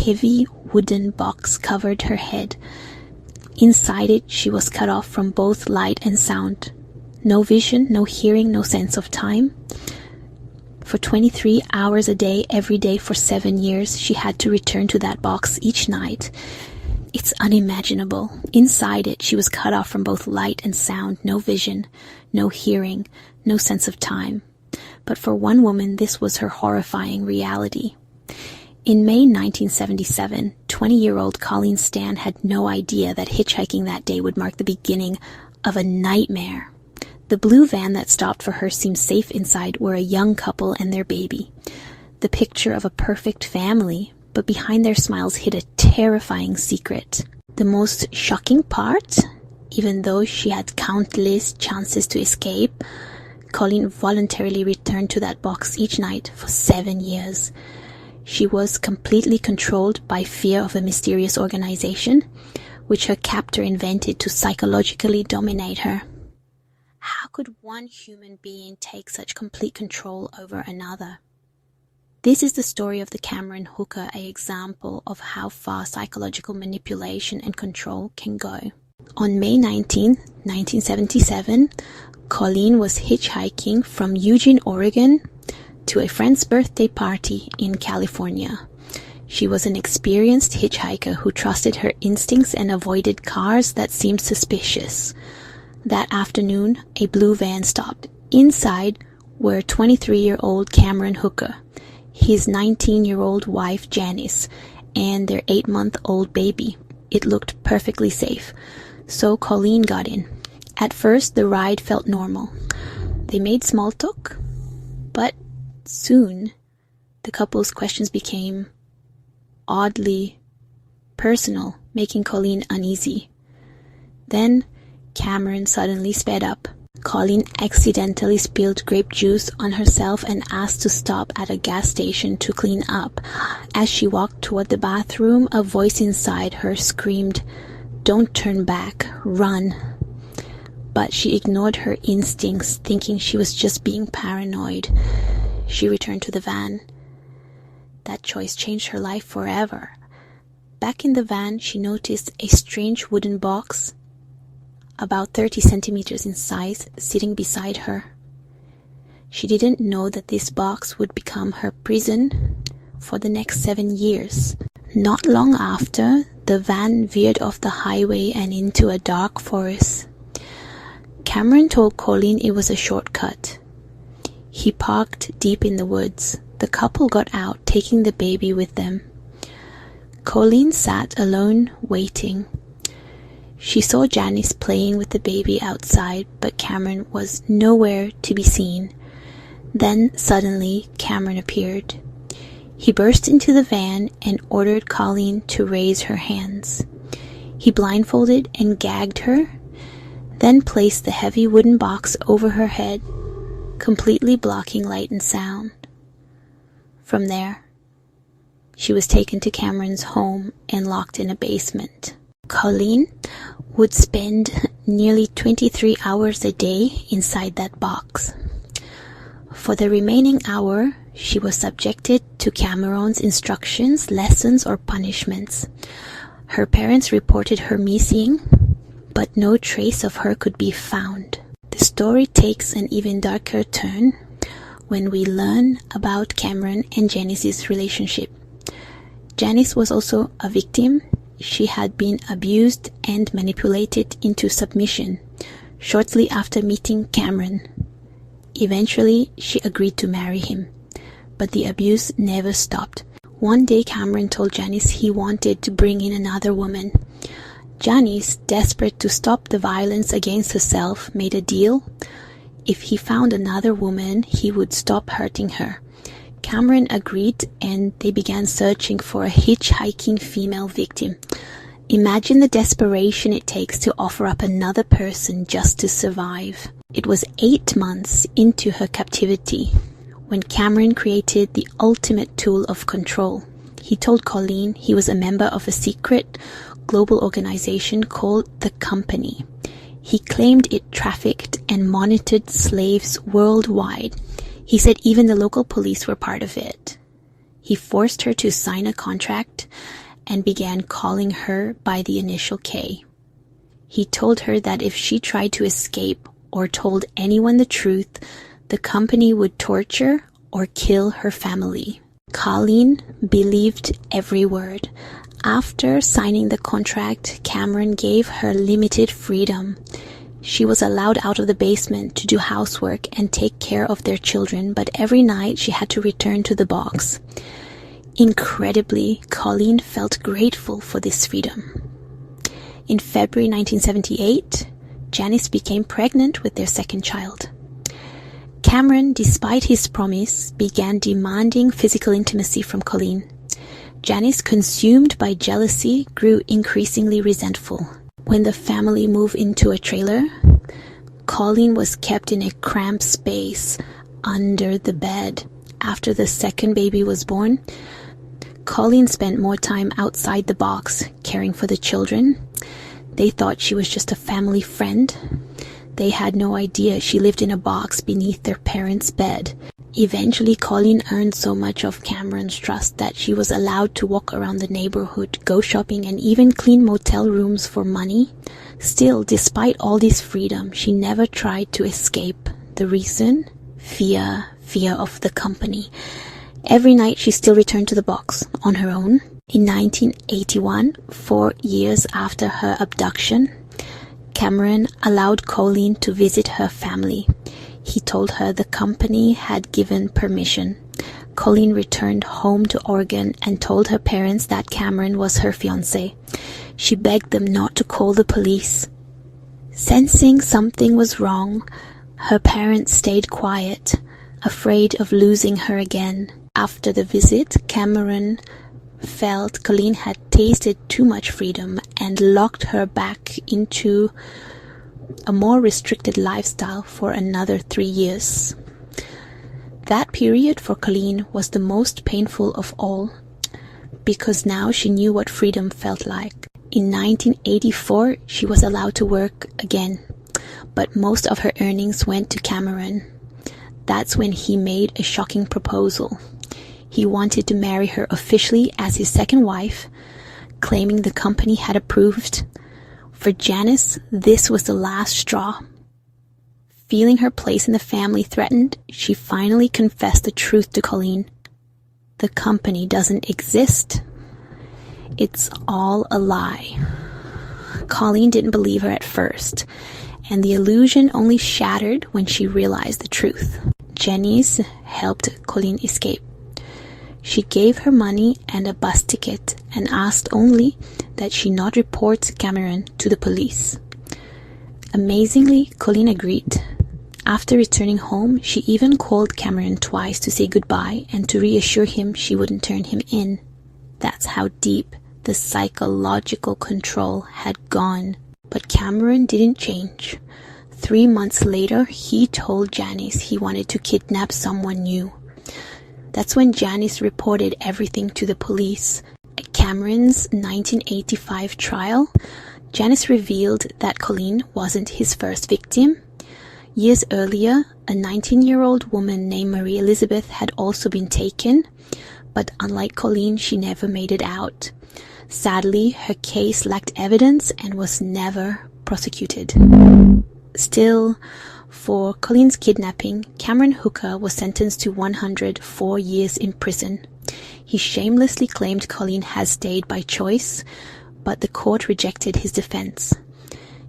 heavy wooden box covered her head. Inside it, she was cut off from both light and sound. No vision, no hearing, no sense of time. For 23 hours a day, every day for 7 years, she had to return to that box each night. It's unimaginable. Inside it, she was cut off from both light and sound, no vision, no hearing, no sense of time. But for one woman, this was her horrifying reality. In May 1977, 20-year-old Colleen Stan had no idea that hitchhiking that day would mark the beginning of a nightmare. The blue van that stopped for her seemed safe inside were a young couple and their baby. The picture of a perfect family, but behind their smiles hid a terrifying secret. The most shocking part, even though she had countless chances to escape, Colleen voluntarily returned to that box each night for 7 years. She was completely controlled by fear of a mysterious organization, which her captor invented to psychologically dominate her. How could one human being take such complete control over another? This is the story of the Cameron hooker, an example of how far psychological manipulation and control can go. On May 19, 1977, Colleen was hitchhiking from Eugene, Oregon, to a friend's birthday party in California. She was an experienced hitchhiker who trusted her instincts and avoided cars that seemed suspicious. That afternoon, a blue van stopped. Inside were 23-year-old Cameron Hooker, his 19-year-old wife Janice, and their 8-month-old baby. It looked perfectly safe, so Colleen got in. At first, the ride felt normal. They made small talk, but soon the couple's questions became oddly personal, making Colleen uneasy. Then Cameron suddenly sped up. Colleen accidentally spilled grape juice on herself and asked to stop at a gas station to clean up. As she walked toward the bathroom, a voice inside her screamed, "Don't turn back, run." But she ignored her instincts, thinking she was just being paranoid. She returned to the van. That choice changed her life forever. Back in the van, she noticed a strange wooden box, about 30 centimeters in size, sitting beside her. She didn't know that this box would become her prison for the next 7 years. Not long after, the van veered off the highway and into a dark forest. Cameron told Colleen it was a shortcut. He parked deep in the woods. The couple got out, taking the baby with them. Colleen sat alone, waiting. She saw Janice playing with the baby outside, but Cameron was nowhere to be seen. Then, suddenly, Cameron appeared. He burst into the van and ordered Colleen to raise her hands. He blindfolded and gagged her, then placed the heavy wooden box over her head, completely blocking light and sound. From there, she was taken to Cameron's home and locked in a basement. Colleen would spend nearly 23 hours a day inside that box. For the remaining hour, she was subjected to Cameron's instructions, lessons, or punishments. Her parents reported her missing, but no trace of her could be found. The story takes an even darker turn when we learn about Cameron and Janice's relationship. Janice was also a victim. She had been abused and manipulated into submission shortly after meeting Cameron. Eventually, she agreed to marry him, but the abuse never stopped. One day, Cameron told Janice he wanted to bring in another woman. Janice, desperate to stop the violence against herself, made a deal. If he found another woman, he would stop hurting her. Cameron agreed, and they began searching for a hitchhiking female victim. Imagine the desperation it takes to offer up another person just to survive. It was 8 months into her captivity when Cameron created the ultimate tool of control. He told Colleen he was a member of a secret global organization called the Company. He claimed it trafficked and monitored slaves worldwide. He said even the local police were part of it. He forced her to sign a contract and began calling her by the initial K. He told her that if she tried to escape or told anyone the truth, the company would torture or kill her family. Colleen believed every word. After signing the contract, Cameron gave her limited freedom. She was allowed out of the basement to do housework and take care of their children, but every night she had to return to the box. Incredibly, Colleen felt grateful for this freedom. In February 1978, Janice became pregnant with their second child. Cameron, despite his promise, began demanding physical intimacy from Colleen. Janice, consumed by jealousy, grew increasingly resentful. When the family moved into a trailer, Colleen was kept in a cramped space under the bed. After the second baby was born, Colleen spent more time outside the box, caring for the children. They thought she was just a family friend. They had no idea she lived in a box beneath their parents' bed. Eventually, Colleen earned so much of Cameron's trust that she was allowed to walk around the neighborhood, go shopping, and even clean motel rooms for money. Still, despite all this freedom, she never tried to escape. The reason? Fear of the company. Every night she still returned to the box on her own. In 1981, 4 years after her abduction, Cameron allowed Colleen to visit her family. He told her the company had given permission. Colleen returned home to Oregon and told her parents that Cameron was her fiancé. She begged them not to call the police. Sensing something was wrong, her parents stayed quiet, afraid of losing her again. After the visit, Cameron felt Colleen had tasted too much freedom and locked her back into a more restricted lifestyle for another 3 years. That period for Colleen was the most painful of all, because now she knew what freedom felt like. In 1984, she was allowed to work again, but most of her earnings went to Cameron. That's when he made a shocking proposal. He wanted to marry her officially as his second wife, claiming the company had approved. For Janice, this was the last straw. Feeling her place in the family threatened, she finally confessed the truth to Colleen. The company doesn't exist. It's all a lie. Colleen didn't believe her at first, and the illusion only shattered when she realized the truth. Janice helped Colleen escape. She gave her money and a bus ticket and asked only that she not report Cameron to the police. Amazingly, Colleen agreed. After returning home, she even called Cameron twice to say goodbye and to reassure him she wouldn't turn him in. That's how deep the psychological control had gone. But Cameron didn't change. 3 months later, he told Janice he wanted to kidnap someone new. That's when Janice reported everything to the police. At Cameron's 1985 trial, Janice revealed that Colleen wasn't his first victim. Years earlier, a 19-year-old woman named Marie Elizabeth had also been taken, but unlike Colleen, she never made it out. Sadly, her case lacked evidence and was never prosecuted. Still, for Colleen's kidnapping, Cameron Hooker was sentenced to 104 years in prison. He shamelessly claimed Colleen had stayed by choice, but the court rejected his defense.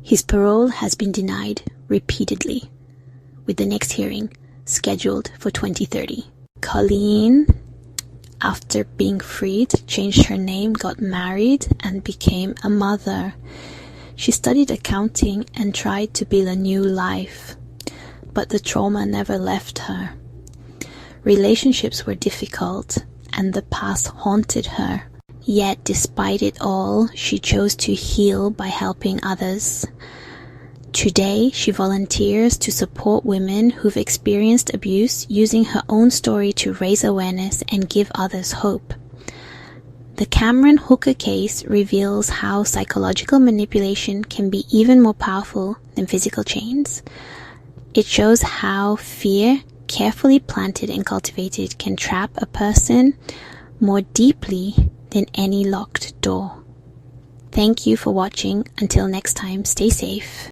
His parole has been denied repeatedly, with the next hearing scheduled for 2030. Colleen, after being freed, changed her name, got married, and became a mother. She studied accounting and tried to build a new life, but the trauma never left her. Relationships were difficult, and the past haunted her. Yet, despite it all, she chose to heal by helping others. Today, she volunteers to support women who've experienced abuse, using her own story to raise awareness and give others hope. The Cameron Hooker case reveals how psychological manipulation can be even more powerful than physical chains. It shows how fear, carefully planted and cultivated, can trap a person more deeply than any locked door. Thank you for watching. Until next time, stay safe.